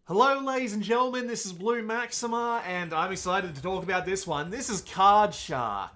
Hello ladies and gentlemen, this is Blue Maxima, and I'm excited to talk about this one. This is Card Shark,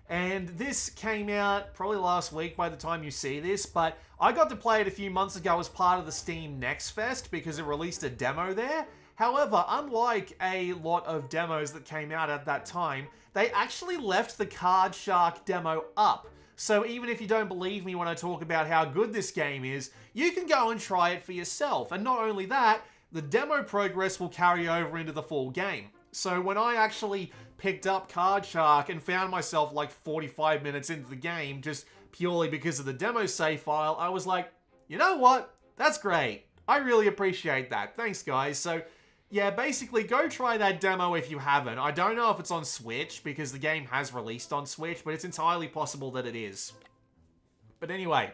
and this came out probably last week by the time you see this, but I got to play it a few months ago as part of the Steam Next Fest because it released a demo there. However, unlike a lot of demos that came out at that time, they actually left the Card Shark demo up. So even if you don't believe me when I talk about how good this game is, you can go and try it for yourself. And not only that, the demo progress will carry over into the full game. So when I actually picked up Card Shark and found myself like 45 minutes into the game just purely because of the demo save file, I was like, you know what? That's great. I really appreciate that. Thanks, guys. So yeah, basically go try that demo if you haven't. I don't know if it's on Switch because the game has released on Switch, but it's entirely possible that it is. But anyway,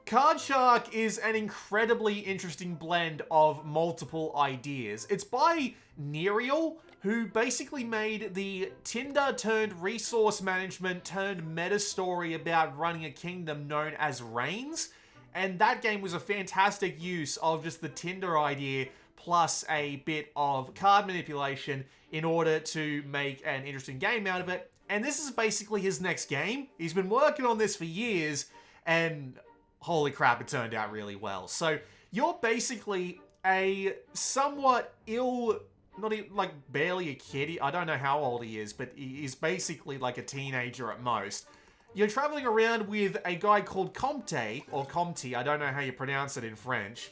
Card Shark is an incredibly interesting blend of multiple ideas. It's by Nereal, who basically made the Tinder turned resource management turned meta story about running a kingdom known as Reigns. And that game was a fantastic use of just the Tinder idea plus a bit of card manipulation in order to make an interesting game out of it. And this is basically his next game. He's been working on this for years, and holy crap, it turned out really well. So you're basically a somewhat not even, like barely a kid. I don't know how old he is, but he's basically like a teenager at most. You're traveling around with a guy called Comte, or Comte, I don't know how you pronounce it in French.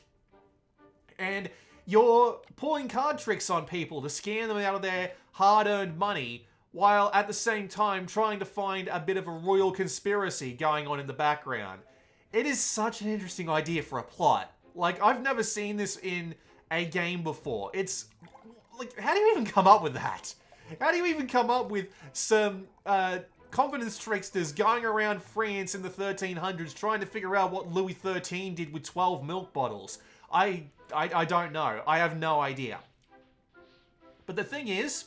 And you're pulling card tricks on people to scam them out of their hard-earned money, while at the same time trying to find a bit of a royal conspiracy going on in the background. It is such an interesting idea for a plot. Like, I've never seen this in a game before. It's, like, how do you even come up with that? How do you even come up with some, confidence tricksters going around France in the 1300s trying to figure out what Louis XIII did with 12 milk bottles? I don't know. I have no idea. But the thing is,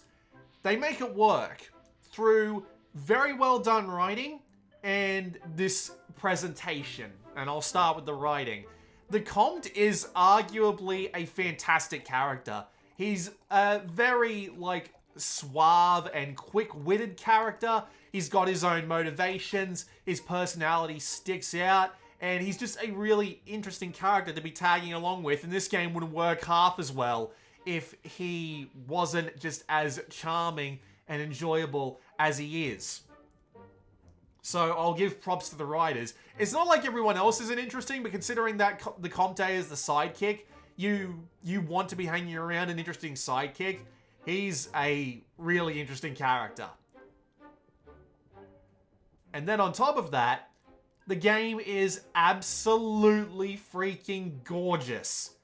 they make it work through very well done writing and this presentation. And I'll start with the writing. The Comte is arguably a fantastic character. He's a very, like, suave and quick-witted character. He's got his own motivations. His personality sticks out. And he's just a really interesting character to be tagging along with. And this game wouldn't work half as well if he wasn't just as charming and enjoyable as he is. So I'll give props to the writers. It's not like everyone else isn't interesting, but considering that the Comte is the sidekick, you want to be hanging around an interesting sidekick. He's a really interesting character. And then on top of that, the game is absolutely freaking gorgeous.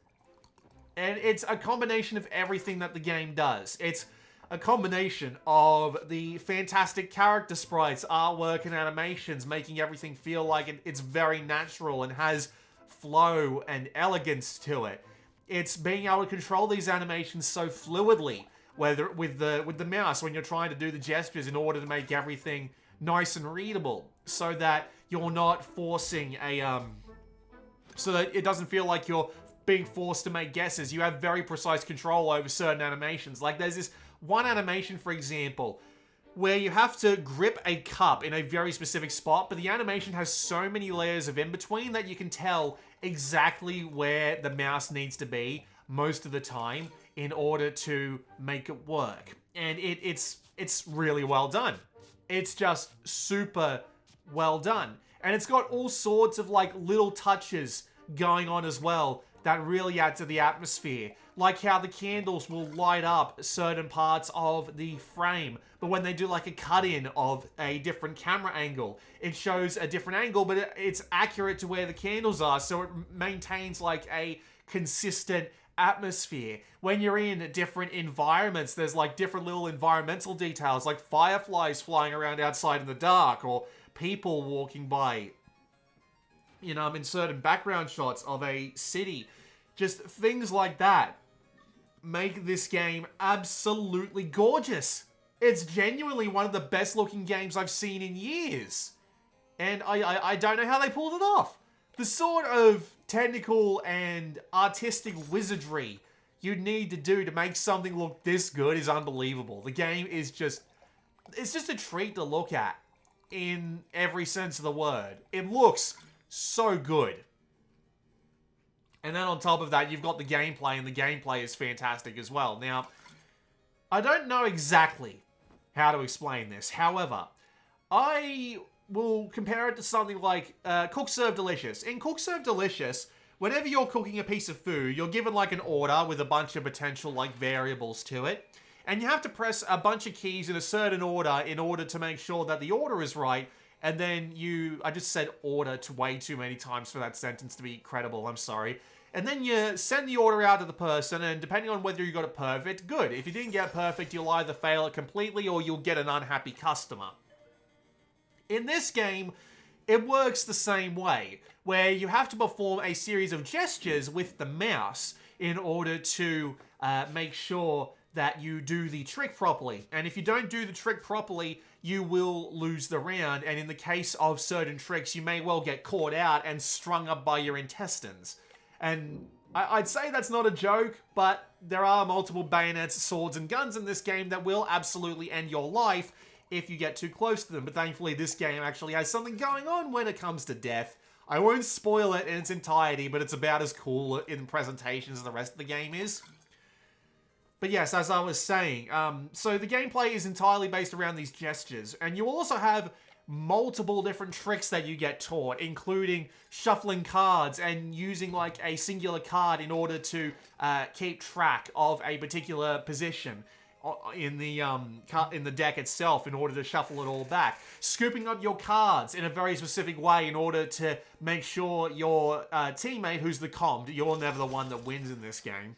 And it's a combination of everything that the game does. It's a combination of the fantastic character sprites, artwork, and animations, making everything feel like it's very natural and has flow and elegance to it. It's being able to control these animations so fluidly, whether with the mouse when you're trying to do the gestures in order to make everything nice and readable, so that you're not forcing so that it doesn't feel like you're being forced to make guesses. You have very precise control over certain animations. Like there's this one animation, for example, where you have to grip a cup in a very specific spot, but the animation has so many layers of in-between that you can tell exactly where the mouse needs to be most of the time in order to make it work. And it's really well done. It's just super well done. And it's got all sorts of like little touches going on as well that really add to the atmosphere. Like how the candles will light up certain parts of the frame, but when they do like a cut-in of a different camera angle, it shows a different angle, but it's accurate to where the candles are, so it maintains like a consistent atmosphere. When you're in different environments, there's like different little environmental details, like fireflies flying around outside in the dark, or people walking by, you know, in certain background shots of a city. Just things like that make this game absolutely gorgeous. It's genuinely one of the best looking games I've seen in years. And I don't know how they pulled it off. The sort of technical and artistic wizardry you'd need to do to make something look this good is unbelievable. The game is just... It's just a treat to look at in every sense of the word. It looks so good. And then on top of that, you've got the gameplay, and the gameplay is fantastic as well. Now, I don't know exactly how to explain this. However, I will compare it to something like Cook Serve Delicious. In Cook Serve Delicious, whenever you're cooking a piece of food, you're given like an order with a bunch of potential like variables to it. And you have to press a bunch of keys in a certain order in order to make sure that the order is right. And then I just said order way too many times for that sentence to be credible, I'm sorry. And then you send the order out to the person, and depending on whether you got it perfect, good. If you didn't get it perfect, you'll either fail it completely or you'll get an unhappy customer. In this game, it works the same way, where you have to perform a series of gestures with the mouse in order to make sure that you do the trick properly. And if you don't do the trick properly, you will lose the round, and in the case of certain tricks, you may well get caught out and strung up by your intestines. And I'd say that's not a joke, but there are multiple bayonets, swords, and guns in this game that will absolutely end your life if you get too close to them. But thankfully, this game actually has something going on when it comes to death. I won't spoil it in its entirety, but it's about as cool in presentations as the rest of the game is. But yes, as I was saying, so the gameplay is entirely based around these gestures, and you also have multiple different tricks that you get taught, including shuffling cards and using like a singular card in order to keep track of a particular position in the deck itself in order to shuffle it all back. Scooping up your cards in a very specific way in order to make sure your teammate, who's the comp, you're never the one that wins in this game,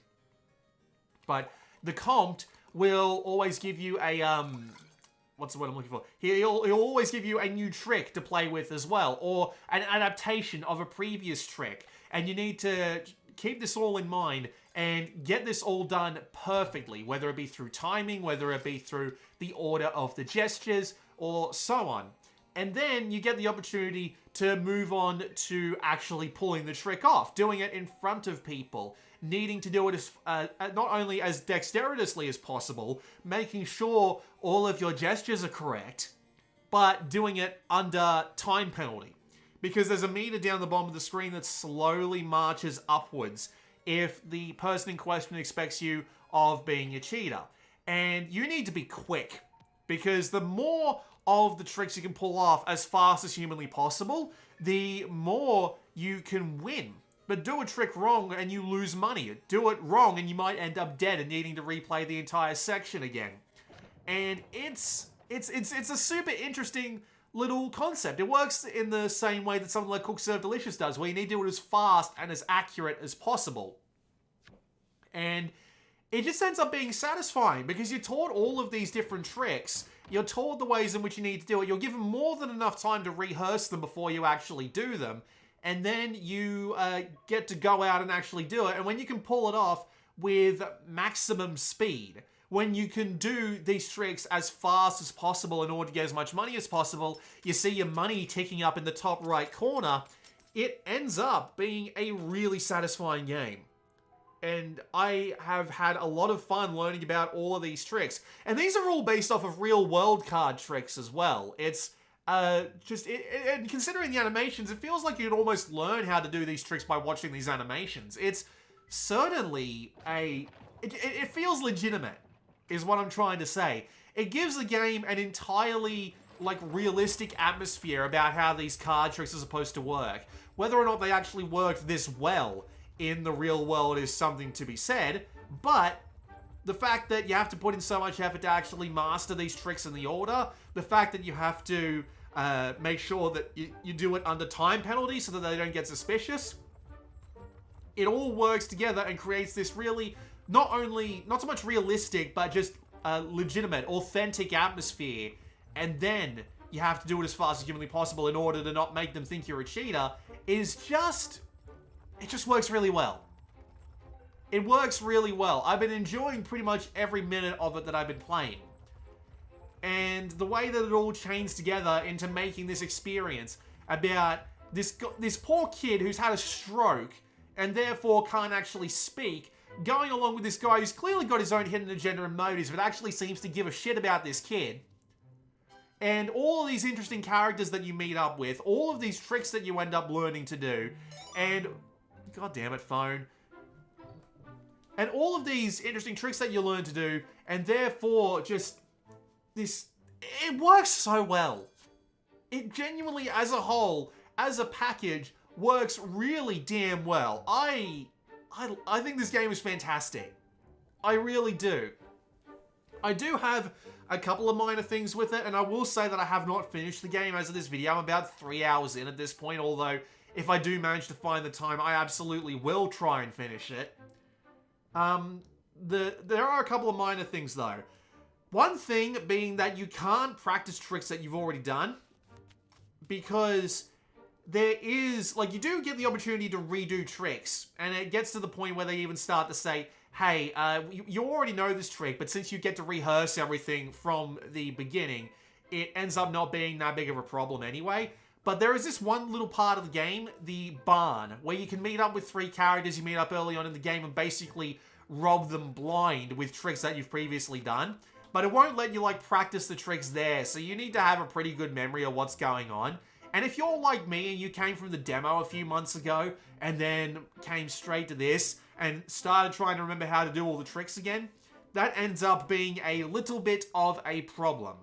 but the comp will always give you a, what's the word I'm looking for? He'll always give you a new trick to play with as well, or an adaptation of a previous trick. And you need to keep this all in mind and get this all done perfectly, whether it be through timing, whether it be through the order of the gestures, or so on. And then you get the opportunity to move on to actually pulling the trick off, doing it in front of people, needing to do it as not only as dexterously as possible, making sure all of your gestures are correct, but doing it under time penalty. Because there's a meter down the bottom of the screen that slowly marches upwards if the person in question expects you of being a cheater. And you need to be quick, because the more of the tricks you can pull off as fast as humanly possible, the more you can win. But do a trick wrong and you lose money. Do it wrong and you might end up dead and needing to replay the entire section again. And it's a super interesting little concept. It works in the same way that something like Cook Serve Delicious does, where you need to do it as fast and as accurate as possible. And it just ends up being satisfying because you're taught all of these different tricks. You're taught the ways in which you need to do it. You're given more than enough time to rehearse them before you actually do them. And then you get to go out and actually do it. And when you can pull it off with maximum speed, when you can do these tricks as fast as possible in order to get as much money as possible, you see your money ticking up in the top right corner, it ends up being a really satisfying game. And I have had a lot of fun learning about all of these tricks. And these are all based off of real world card tricks as well. It's and considering the animations, it feels like you'd almost learn how to do these tricks by watching these animations. It's certainly it feels legitimate, is what I'm trying to say. It gives the game an entirely, like, realistic atmosphere about how these card tricks are supposed to work. Whether or not they actually work this well in the real world is something to be said, but the fact that you have to put in so much effort to actually master these tricks in the order, the fact that you have to make sure that you do it under time penalty so that they don't get suspicious, it all works together and creates this really, not so much realistic, but just legitimate, authentic atmosphere. And then you have to do it as fast as humanly possible in order to not make them think you're a cheater, it just works really well. It works really well. I've been enjoying pretty much every minute of it that I've been playing. And the way that it all chains together into making this experience about this poor kid who's had a stroke and therefore can't actually speak, going along with this guy who's clearly got his own hidden agenda and motives, but actually seems to give a shit about this kid. And all of these interesting characters that you meet up with, all of these tricks that you end up learning to do, and... God damn it, phone. And all of these interesting tricks that you learn to do, and therefore just... this... It works so well. It genuinely, as a whole, as a package, works really damn well. I think this game is fantastic. I really do. I do have a couple of minor things with it, and I will say that I have not finished the game as of this video. I'm about 3 hours in at this point, although if I do manage to find the time, I absolutely will try and finish it. There are a couple of minor things, though. One thing being that you can't practice tricks that you've already done, because there is, like, you do get the opportunity to redo tricks, and it gets to the point where they even start to say, hey, you already know this trick, but since you get to rehearse everything from the beginning, it ends up not being that big of a problem anyway. But there is this one little part of the game, the barn, where you can meet up with 3 characters you meet up early on in the game and basically rob them blind with tricks that you've previously done. But it won't let you, like, practice the tricks there, so you need to have a pretty good memory of what's going on. And if you're like me and you came from the demo a few months ago and then came straight to this and started trying to remember how to do all the tricks again, that ends up being a little bit of a problem,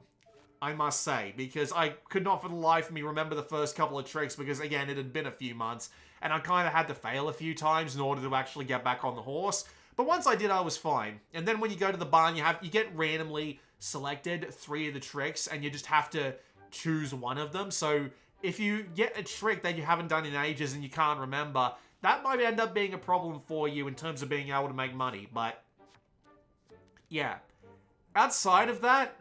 I must say, because I could not for the life of me remember the first couple of tricks because, again, it had been a few months and I kind of had to fail a few times in order to actually get back on the horse. But once I did, I was fine. And then when you go to the barn, you get randomly selected 3 of the tricks and you just have to choose one of them. So if you get a trick that you haven't done in ages and you can't remember, that might end up being a problem for you in terms of being able to make money. But yeah, outside of that,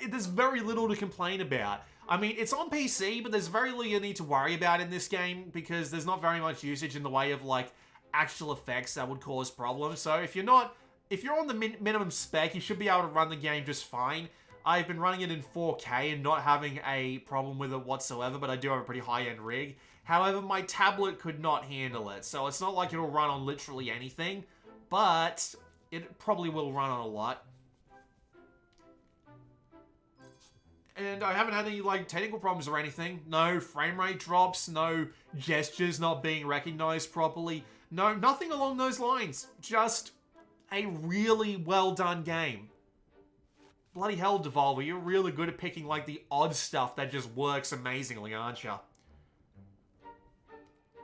there's very little to complain about. I mean, it's on PC, but there's very little you need to worry about in this game because there's not very much usage in the way of, like, actual effects that would cause problems. So if you're on the minimum spec, you should be able to run the game just fine. I've been running it in 4K and not having a problem with it whatsoever, but I do have a pretty high-end rig. However, my tablet could not handle it, so it's not like it'll run on literally anything, but it probably will run on a lot. And I haven't had any, like, technical problems or anything. No frame rate drops, no gestures not being recognized properly. No, nothing along those lines. Just a really well-done game. Bloody hell, Devolver, you're really good at picking, like, the odd stuff that just works amazingly, aren't you?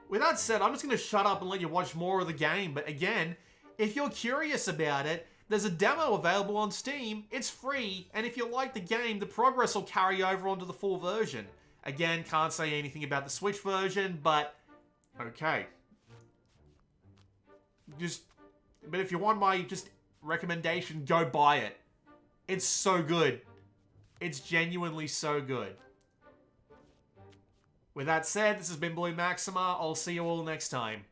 With that said, I'm just going to shut up and let you watch more of the game, but again, if you're curious about it, there's a demo available on Steam, it's free, and if you like the game, the progress will carry over onto the full version. Again, can't say anything about the Switch version, but okay. But if you want my recommendation, go buy it. It's so good. It's genuinely so good. With that said, this has been Blue Maxima. I'll see you all next time.